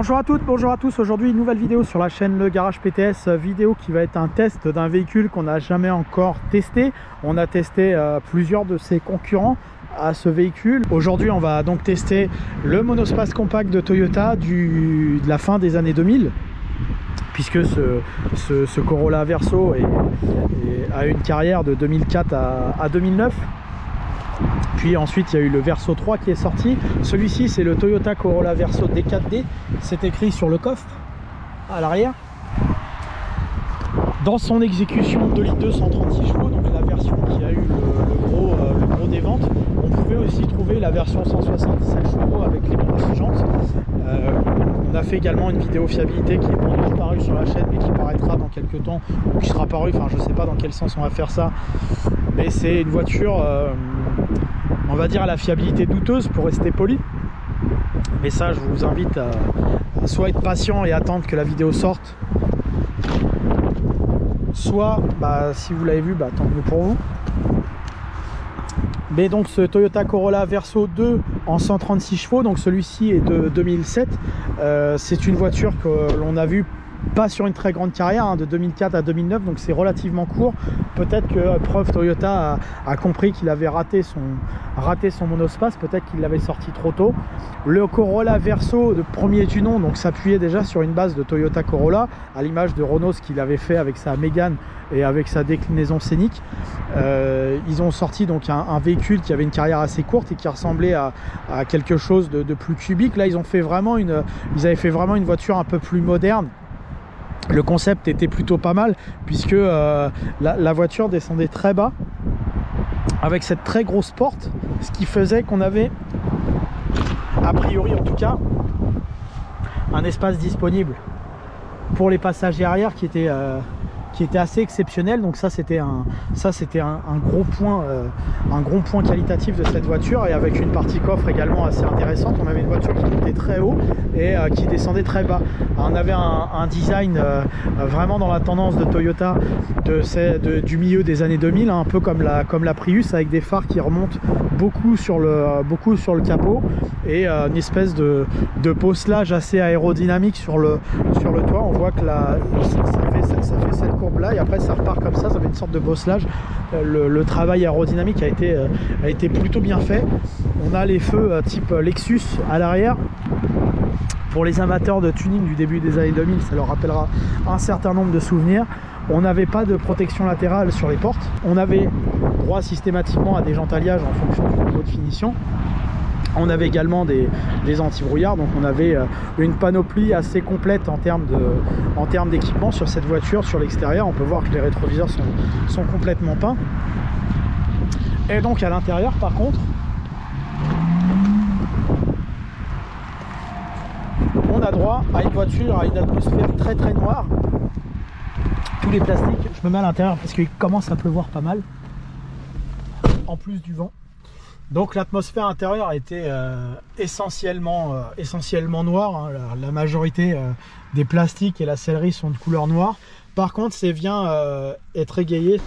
Bonjour à toutes, bonjour à tous. Aujourd'hui une nouvelle vidéo sur la chaîne Le Garage PTS, vidéo qui va être un test d'un véhicule qu'on n'a jamais encore testé. On a testé plusieurs de ses concurrents à ce véhicule. Aujourd'hui on va donc tester le monospace compact de Toyota de la fin des années 2000, puisque ce Corolla Verso a une carrière de 2004 à 2009. Puis ensuite il y a eu le Verso 3 qui est sorti. Celui-ci c'est le Toyota Corolla Verso D4D, c'est écrit sur le coffre à l'arrière. Dans son exécution 2 litres 136 chevaux, donc la version qui a eu le gros des ventes. On pouvait aussi trouver la version 167 chevaux avec les grosses jantes. On a fait également une vidéo fiabilité qui est pas encore parue sur la chaîne mais qui paraîtra dans quelques temps, ou qui sera parue, enfin je sais pas dans quel sens on va faire ça, mais c'est une voiture on va dire à la fiabilité douteuse, pour rester poli. Mais ça je vous invite à soit être patient et attendre que la vidéo sorte, soit si vous l'avez vu, tant mieux pour vous. Mais donc ce Toyota Corolla Verso 2 en 136 chevaux, donc celui-ci est de 2007. C'est une voiture que l'on a vue pas sur une très grande carrière, de 2004 à 2009, donc c'est relativement court. Peut-être que preuve Toyota a compris qu'il avait raté son monospace, peut-être qu'il l'avait sorti trop tôt. Le Corolla Verso de premier du nom donc s'appuyait déjà sur une base de Toyota Corolla, à l'image de Renault, ce qu'il avait fait avec sa Mégane et avec sa déclinaison scénique. Ils ont sorti donc un véhicule qui avait une carrière assez courte et qui ressemblait à quelque chose de plus cubique. Là ils avaient fait vraiment une voiture un peu plus moderne. Le concept était plutôt pas mal, puisque la voiture descendait très bas avec cette très grosse porte, ce qui faisait qu'on avait, a priori en tout cas, un espace disponible pour les passagers arrière qui était assez exceptionnel. Donc ça c'était un gros point qualitatif de cette voiture, et avec une partie coffre également assez intéressante. On avait une voiture qui montait très haut et qui descendait très bas. Alors on avait un design vraiment dans la tendance de Toyota du milieu des années 2000, un peu comme la Prius, avec des phares qui remontent beaucoup sur le capot, et une espèce de bosselage assez aérodynamique sur le toit. On voit que ça fait cette courbe là, et après ça repart comme ça fait une sorte de bosselage. Le travail aérodynamique a été plutôt bien fait. On a les feux type Lexus à l'arrière. Pour les amateurs de tuning du début des années 2000, ça leur rappellera un certain nombre de souvenirs. On n'avait pas de protection latérale sur les portes. On avait droit systématiquement à des jantes alliages en fonction du niveau de finition. On avait également des anti-brouillards, donc on avait une panoplie assez complète en termes d'équipement sur cette voiture. Sur l'extérieur, on peut voir que les rétroviseurs sont complètement peints. Et donc à l'intérieur, par contre, on a droit à une voiture à une atmosphère très très noire. Tous les plastiques, je me mets à l'intérieur parce qu'il commence à pleuvoir pas mal, en plus du vent. Donc l'atmosphère intérieure était essentiellement noire. La majorité des plastiques et la sellerie sont de couleur noire. Par contre, c'est vient être égayé.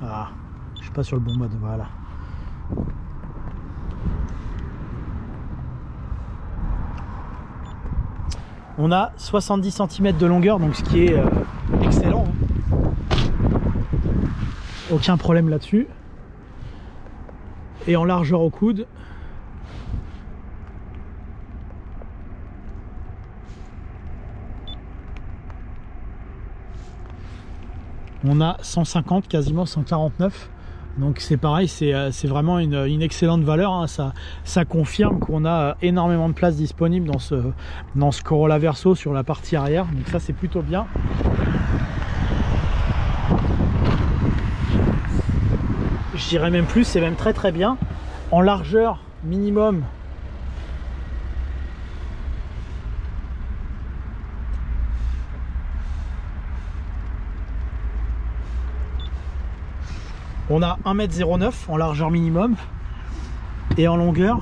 Ah, je suis pas sur le bon mode, voilà. On a 70 cm de longueur, donc ce qui est excellent. Aucun problème là-dessus. Et en largeur au coude, on a 150, quasiment 149. Donc c'est pareil, c'est vraiment une excellente valeur. Ça confirme qu'on a énormément de place disponible dans ce Corolla Verso sur la partie arrière. Donc ça c'est plutôt bien. Je dirais même plus, c'est même très très bien. En largeur minimum, on a 1,09 m en largeur minimum, et en longueur,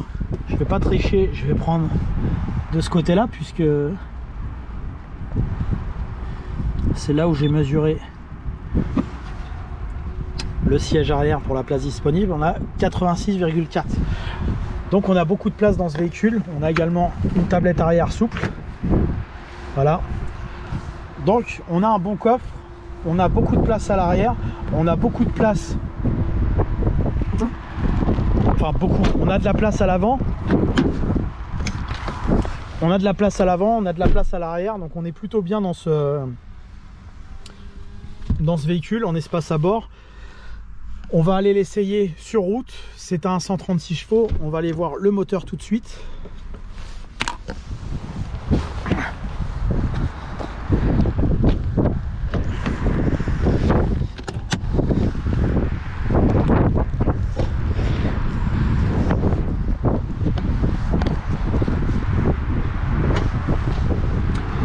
je vais pas tricher, je vais prendre de ce côté là, puisque c'est là où j'ai mesuré le siège arrière pour la place disponible. On a 86,4. Donc on a beaucoup de place dans ce véhicule. On a également une tablette arrière souple. Voilà. Donc on a un bon coffre. On a beaucoup de place à l'arrière. On a beaucoup de place. Enfin beaucoup. On a de la place à l'avant. On a de la place à l'avant. On a de la place à l'arrière. Donc on est plutôt bien dans ce véhicule en espace à bord. On va aller l'essayer sur route. C'est un 136 chevaux. On va aller voir le moteur tout de suite.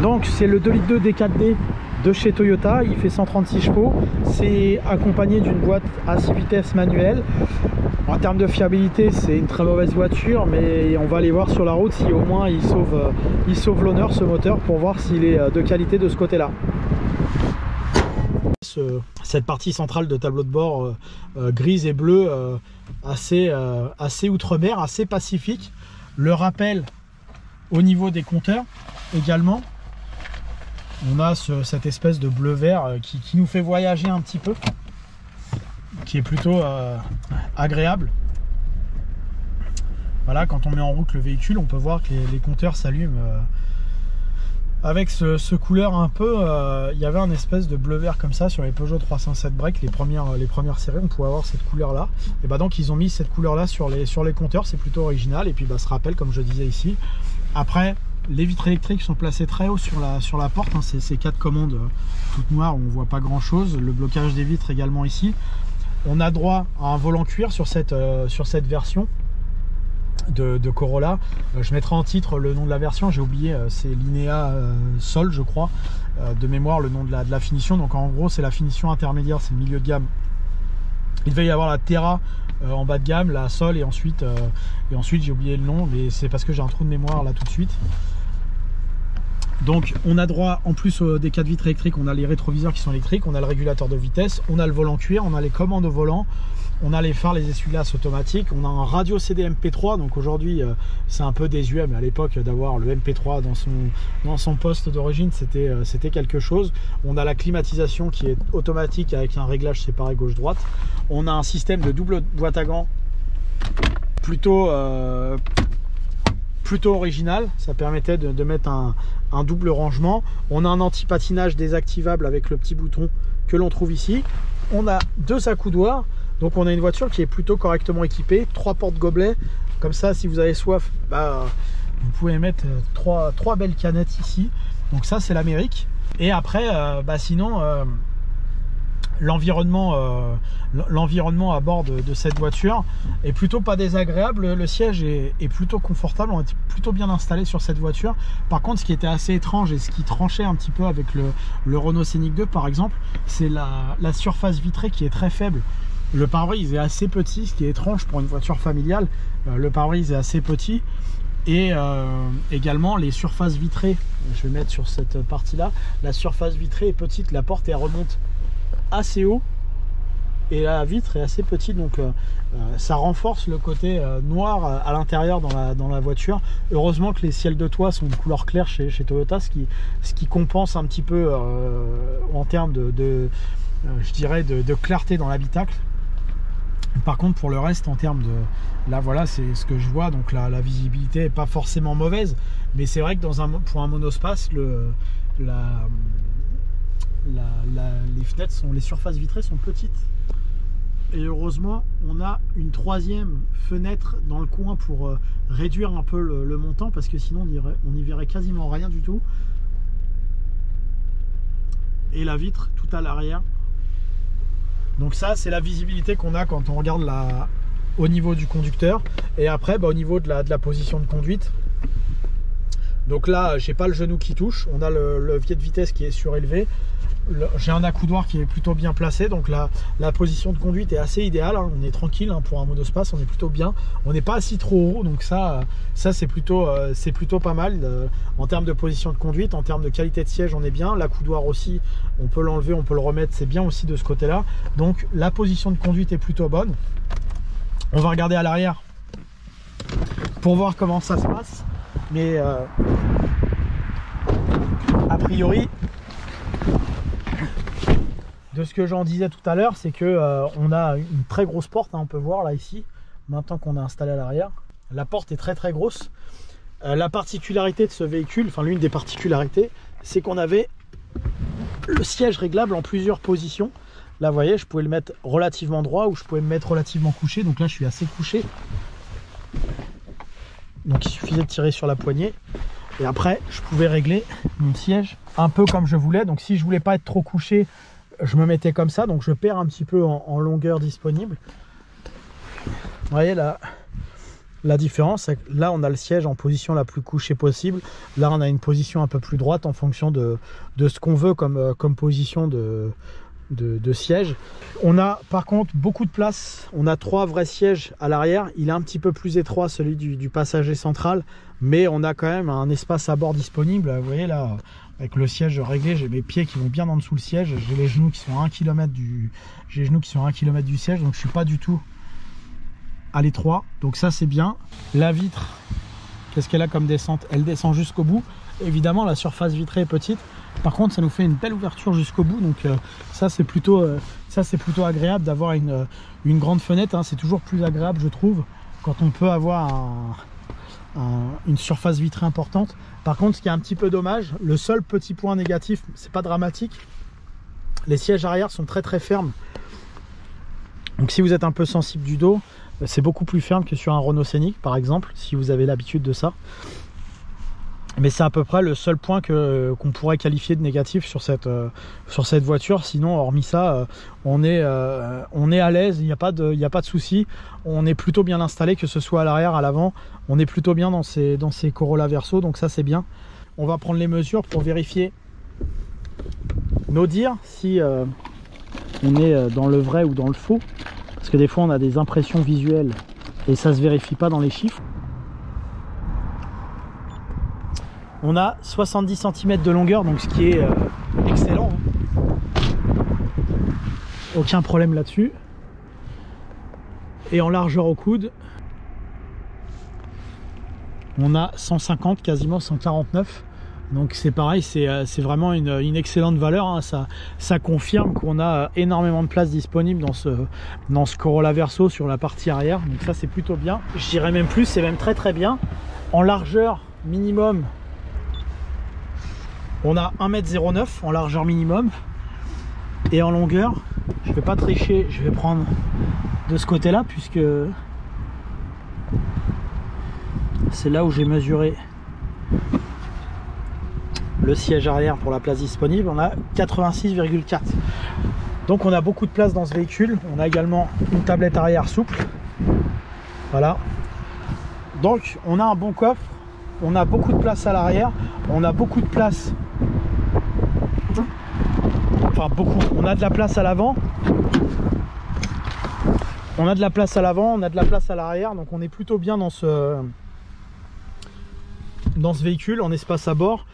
Donc c'est le 2,2 litres D4D de chez Toyota, il fait 136 chevaux, c'est accompagné d'une boîte à 6 vitesses manuelle. En termes de fiabilité, c'est une très mauvaise voiture, mais on va aller voir sur la route si au moins il sauve l'honneur, ce moteur, pour voir s'il est de qualité de ce côté-là. Cette partie centrale de tableau de bord grise et bleue, assez outre-mer, assez pacifique. Le rappel au niveau des compteurs également. On a cette espèce de bleu-vert qui nous fait voyager un petit peu, qui est plutôt agréable. Voilà, quand on met en route le véhicule, on peut voir que les compteurs s'allument avec ce couleur un peu. Il y avait un espèce de bleu-vert comme ça sur les Peugeot 307 break, les premières séries, on pouvait avoir cette couleur-là. Et bah donc ils ont mis cette couleur-là sur les compteurs, c'est plutôt original. Et puis bah, ce rappel, comme je disais ici. Après, les vitres électriques sont placées très haut sur la porte, hein. C'est 4 commandes toutes noires, on ne voit pas grand chose. Le blocage des vitres également ici. On a droit à un volant cuir sur cette version de Corolla. Je mettrai en titre le nom de la version, j'ai oublié, c'est Linea Sol je crois, de mémoire le nom de la finition. Donc en gros c'est la finition intermédiaire, c'est le milieu de gamme. Il devait y avoir la Terra en bas de gamme, la Sol, et ensuite j'ai oublié le nom, mais c'est parce que j'ai un trou de mémoire là tout de suite. Donc on a droit, en plus des 4 vitres électriques, on a les rétroviseurs qui sont électriques, on a le régulateur de vitesse, on a le volant cuir, on a les commandes au volant, on a les phares, les essuie-glaces automatiques, on a un radio CD MP3. Donc aujourd'hui c'est un peu désuet, mais à l'époque d'avoir le MP3 dans son poste d'origine, c'était quelque chose. On a la climatisation qui est automatique avec un réglage séparé gauche-droite. On a un système de double boîte à gants plutôt original, ça permettait de mettre un double rangement. On a un anti-patinage désactivable avec le petit bouton que l'on trouve ici. On a 2 accoudoirs, donc on a une voiture qui est plutôt correctement équipée. 3 porte-gobelets, comme ça si vous avez soif, bah, vous pouvez mettre 3 belles canettes ici. Donc ça c'est l'Amérique. Et après bah, sinon l'environnement à bord de cette voiture est plutôt pas désagréable. Le siège est plutôt confortable, on est plutôt bien installé sur cette voiture. Par contre, ce qui était assez étrange et ce qui tranchait un petit peu avec le Renault Scénic 2 par exemple, c'est la surface vitrée qui est très faible. Le pare-brise est assez petit, ce qui est étrange pour une voiture familiale. Le pare-brise est assez petit. Et également les surfaces vitrées, je vais mettre sur cette partie là, la surface vitrée est petite, la porte elle remonte assez haut et la vitre est assez petite, donc ça renforce le côté noir à l'intérieur dans la voiture. Heureusement que les ciels de toit sont de couleur claire chez Toyota, ce qui compense un petit peu en termes je dirais de clarté dans l'habitacle. Par contre pour le reste, en termes de là voilà, c'est ce que je vois, donc la visibilité est pas forcément mauvaise, mais c'est vrai que pour un monospace les fenêtres les surfaces vitrées sont petites. Et heureusement on a une 3e fenêtre dans le coin pour réduire un peu le montant, parce que sinon on n'y verrait quasiment rien du tout. Et la vitre tout à l'arrière. Donc ça c'est la visibilité qu'on a quand on regarde au niveau du conducteur. Et après bah, au niveau de la position de conduite, donc là j'ai pas le genou qui touche, on a le levier de vitesse qui est surélevé. j'ai un accoudoir qui est plutôt bien placé, donc la position de conduite est assez idéale, hein. On est tranquille, hein, pour un monospace, on est plutôt bien, on n'est pas assis trop haut, donc ça c'est plutôt pas mal en termes de position de conduite. En termes de qualité de siège, on est bien. L'accoudoir aussi, on peut l'enlever, on peut le remettre, c'est bien aussi de ce côté là. Donc la position de conduite est plutôt bonne. On va regarder à l'arrière pour voir comment ça se passe, mais a priori, de ce que j'en disais tout à l'heure, c'est que on a une très grosse porte, hein, on peut voir là ici, maintenant qu'on a installé à l'arrière. La porte est très très grosse. La particularité de ce véhicule, enfin l'une des particularités, c'est qu'on avait le siège réglable en plusieurs positions. Là vous voyez, je pouvais le mettre relativement droit ou je pouvais me mettre relativement couché. Donc là je suis assez couché. Donc il suffisait de tirer sur la poignée. Et après je pouvais régler mon siège un peu comme je voulais. Donc si je voulais pas être trop couché, je me mettais comme ça. Donc je perds un petit peu en longueur disponible. Vous voyez là, la différence, c'est que là on a le siège en position la plus couchée possible. Là on a une position un peu plus droite en fonction de ce qu'on veut comme position de siège. On a par contre beaucoup de place. On a 3 vrais sièges à l'arrière. Il est un petit peu plus étroit celui du passager central, mais on a quand même un espace à bord disponible. Vous voyez là, avec le siège réglé, j'ai mes pieds qui vont bien en dessous le siège. J'ai les genoux qui sont à 1 km du siège, donc je suis pas du tout à l'étroit, donc ça c'est bien. La vitre, qu'est-ce qu'elle a comme descente? Elle descend jusqu'au bout. Évidemment la surface vitrée est petite, par contre ça nous fait une belle ouverture jusqu'au bout, donc ça c'est plutôt agréable d'avoir une grande fenêtre, hein. C'est toujours plus agréable je trouve quand on peut avoir une surface vitrée importante. Par contre ce qui est un petit peu dommage, le seul petit point négatif, c'est pas dramatique, les sièges arrière sont très très fermes. Donc si vous êtes un peu sensible du dos, c'est beaucoup plus ferme que sur un Renault Scénic par exemple, si vous avez l'habitude de ça. Mais c'est à peu près le seul point qu'on pourrait qualifier de négatif sur cette voiture. Sinon, hormis ça, on est à l'aise, il n'y a pas de souci. On est plutôt bien installé, que ce soit à l'arrière, à l'avant. On est plutôt bien dans ces Corolla Verso, donc ça c'est bien. On va prendre les mesures pour vérifier nos dires, si on est dans le vrai ou dans le faux. Parce que des fois on a des impressions visuelles et ça se vérifie pas dans les chiffres. On a 70 cm de longueur, donc ce qui est excellent, hein. Aucun problème là-dessus. Et en largeur au coude, on a 150, quasiment 149. Donc c'est pareil, c'est vraiment une excellente valeur, hein. Ça confirme qu'on a énormément de place disponible dans ce Corolla Verso sur la partie arrière. Donc ça c'est plutôt bien. Je dirais même plus, c'est même très très bien. En largeur minimum, on a 1,09 m en largeur minimum. Et en longueur, je ne vais pas tricher, je vais prendre de ce côté là, puisque c'est là où j'ai mesuré le siège arrière pour la place disponible. On a 86,4. Donc on a beaucoup de place dans ce véhicule. On a également une tablette arrière souple. Voilà. Donc on a un bon coffre. On a beaucoup de place à l'arrière. On a beaucoup de place. Enfin beaucoup. On a de la place à l'avant. On a de la place à l'avant. On a de la place à l'arrière. Donc on est plutôt bien dans ce véhicule en espace à bord.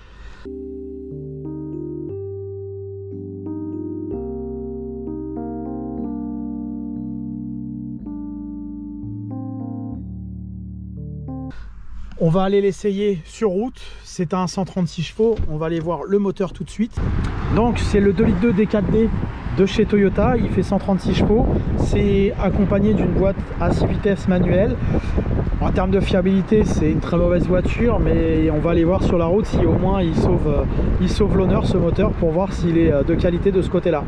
On va aller l'essayer sur route. C'est un 136 chevaux. On va aller voir le moteur tout de suite. Donc c'est le 2,2 litres D4D de chez Toyota. Il fait 136 chevaux. C'est accompagné d'une boîte à 6 vitesses manuelle. En termes de fiabilité, c'est une très mauvaise voiture, mais on va aller voir sur la route si au moins il sauve l'honneur, ce moteur, pour voir s'il est de qualité de ce côté-là.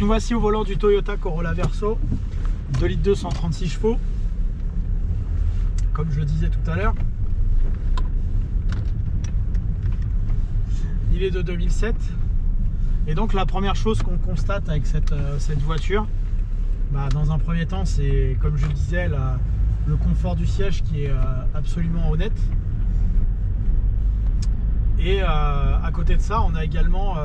nous voici au volant du Toyota Corolla Verso 2 litres 2, 136 chevaux, comme je le disais tout à l'heure. Il est de 2007. Et donc la première chose qu'on constate avec cette voiture, dans un premier temps, c'est, comme je le disais, le confort du siège qui est absolument honnête. Et à côté de ça, on a également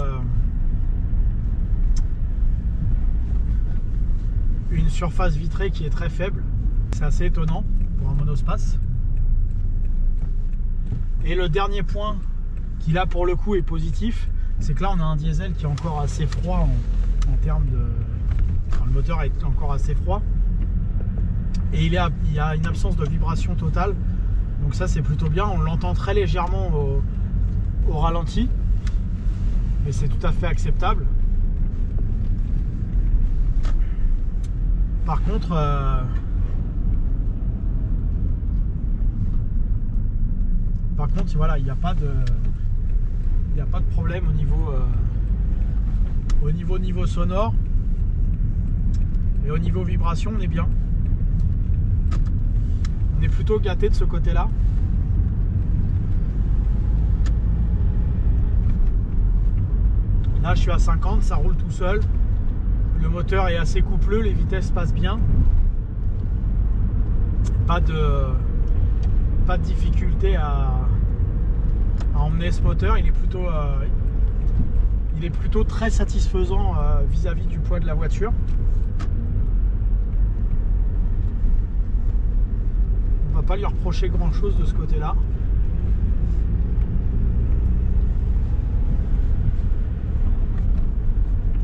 une surface vitrée qui est très faible. C'est assez étonnant pour un monospace. Et le dernier point qui là pour le coup est positif, c'est que là on a un diesel qui est encore assez froid en termes de... Enfin, le moteur est encore assez froid. Et il y a une absence de vibration totale. Donc ça c'est plutôt bien. On l'entend très légèrement au ralenti. Mais c'est tout à fait acceptable. Par contre, voilà, il n'y a pas de problème au niveau sonore, et au niveau vibration, on est bien. On est plutôt gâté de ce côté-là. Là, je suis à 50, ça roule tout seul. Le moteur est assez coupleux, les vitesses passent bien. Pas de difficulté à emmener ce moteur. Il est plutôt très satisfaisant vis-à-vis du poids de la voiture. On va pas lui reprocher grand chose de ce côté-là.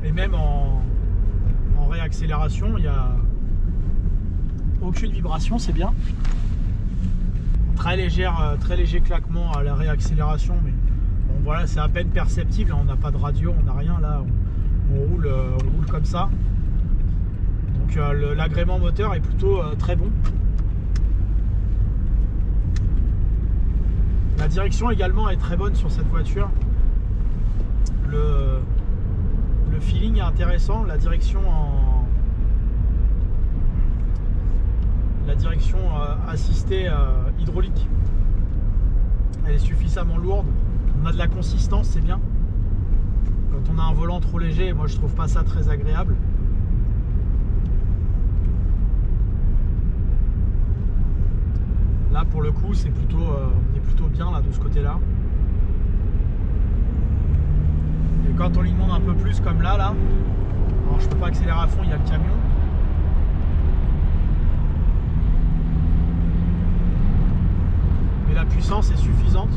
Et même en réaccélération, il n'y a aucune vibration, c'est bien. Très léger claquement à la réaccélération, mais bon, voilà, c'est à peine perceptible. On n'a pas de radio, on n'a rien là, on roule comme ça. Donc l'agrément moteur est plutôt très bon. La direction également est très bonne sur cette voiture. Le feeling est intéressant, la direction assistée hydraulique, elle est suffisamment lourde. On a de la consistance, c'est bien. Quand on a un volant trop léger, moi je trouve pas ça très agréable. Là pour le coup, c'est plutôt, on est plutôt bien là de ce côté-là. Et quand on lui demande un peu plus comme là, alors je peux pas accélérer à fond, il y a le camion. Mais la puissance est suffisante.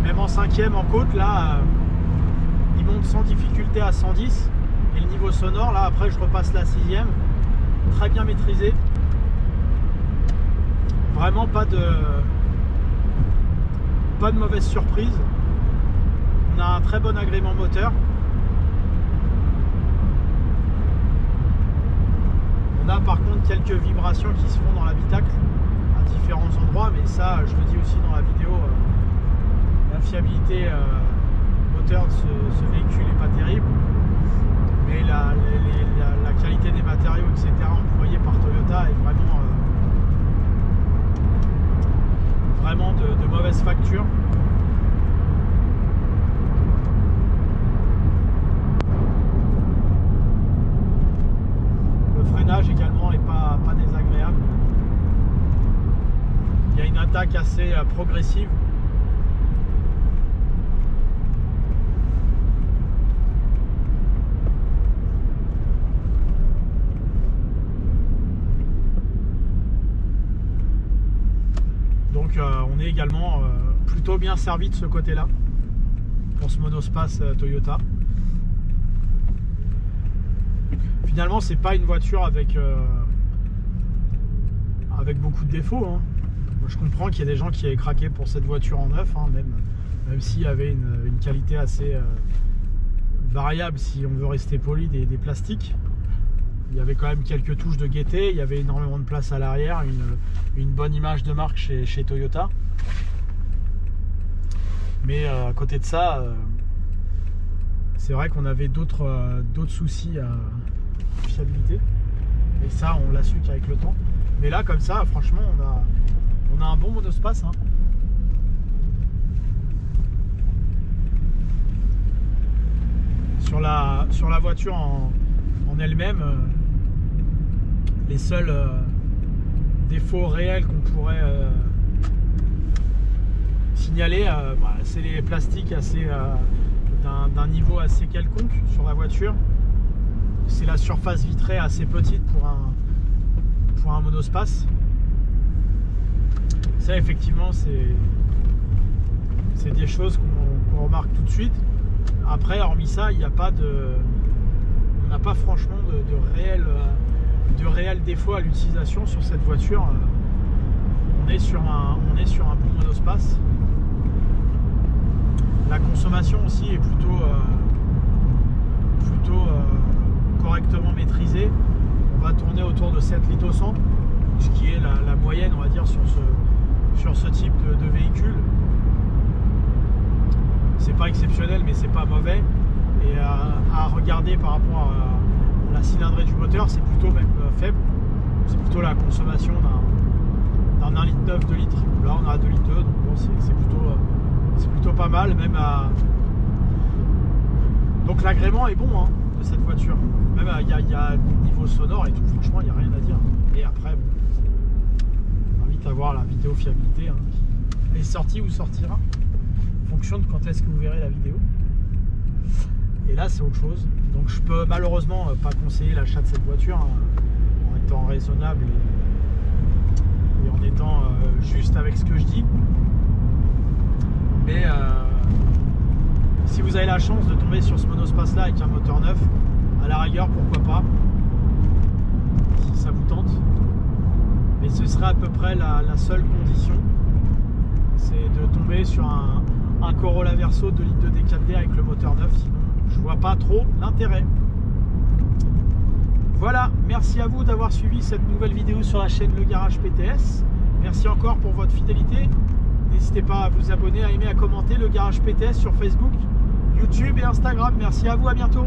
Même en cinquième en côte, là, il monte sans difficulté à 110. Et le niveau sonore, là, après, je repasse la sixième. Très bien maîtrisé. Vraiment pas de mauvaise surprise. On a un très bon agrément moteur. On a par contre quelques vibrations qui se font dans l'habitacle à différents endroits, mais ça, je le dis aussi dans la vidéo, la fiabilité moteur de ce véhicule n'est pas terrible, mais la qualité des matériaux, etc., employés par Toyota est vraiment de mauvaise facture. Le freinage également n'est pas désagréable. Il y a une attaque assez progressive. Donc on est également plutôt bien servi de ce côté-là pour ce monospace Toyota. Finalement, c'est pas une voiture avec beaucoup de défauts, hein. Moi, je comprends qu'il y a des gens qui avaient craqué pour cette voiture en neuf, hein, même s'il y avait une qualité assez variable, si on veut rester poli, des plastiques. il y avait quand même quelques touches de gaieté, il y avait énormément de place à l'arrière, une bonne image de marque chez Toyota. Mais à côté de ça, c'est vrai qu'on avait d'autres soucis à fiabilité. Et ça, on l'a su qu'avec le temps. Mais là, comme ça, franchement, on a un bon monospace. Hein. Sur la voiture en elle-même, les seuls défauts réels qu'on pourrait signaler, c'est les plastiques d'un niveau assez quelconque sur la voiture. C'est la surface vitrée assez petite pour un monospace. Ça, effectivement, c'est des choses qu'on remarque tout de suite. Après, hormis ça, il n'y a pas on n'a pas franchement de réel défaut à l'utilisation sur cette voiture. On est sur un bon monospace. La consommation aussi est plutôt correctement maîtrisée. On va tourner autour de 7 litres au 100, ce qui est la moyenne, on va dire, sur ce type de véhicule. C'est pas exceptionnel, mais c'est pas mauvais. Et à regarder par rapport à la cylindrée du moteur, c'est plutôt même faible. C'est plutôt la consommation d'un 1,9 litre, 2 litres. Là, on a 2 litres 2, donc bon, c'est plutôt pas mal, même à... Donc l'agrément est bon hein, de cette voiture. Même il y a niveau sonore et tout, franchement, il n'y a rien à dire. Et après, bon, on invite à voir la vidéo fiabilité hein, qui est sortie ou sortira. En fonction de quand est-ce que vous verrez la vidéo. Et là, c'est autre chose. Donc je peux malheureusement pas conseiller l'achat de cette voiture hein, en étant raisonnable et en étant juste avec ce que je dis. Mais si vous avez la chance de tomber sur ce monospace là avec un moteur neuf, à la rigueur, pourquoi pas, si ça vous tente. Mais ce serait à peu près la seule condition, c'est de tomber sur un Corolla Verso 2 litres de D4D avec le moteur neuf, sinon je vois pas trop l'intérêt. Voilà, merci à vous d'avoir suivi cette nouvelle vidéo sur la chaîne Le Garage PTS. Merci encore pour votre fidélité. N'hésitez pas à vous abonner, à aimer, à commenter Le Garage PTS sur Facebook, YouTube et Instagram. Merci à vous, à bientôt.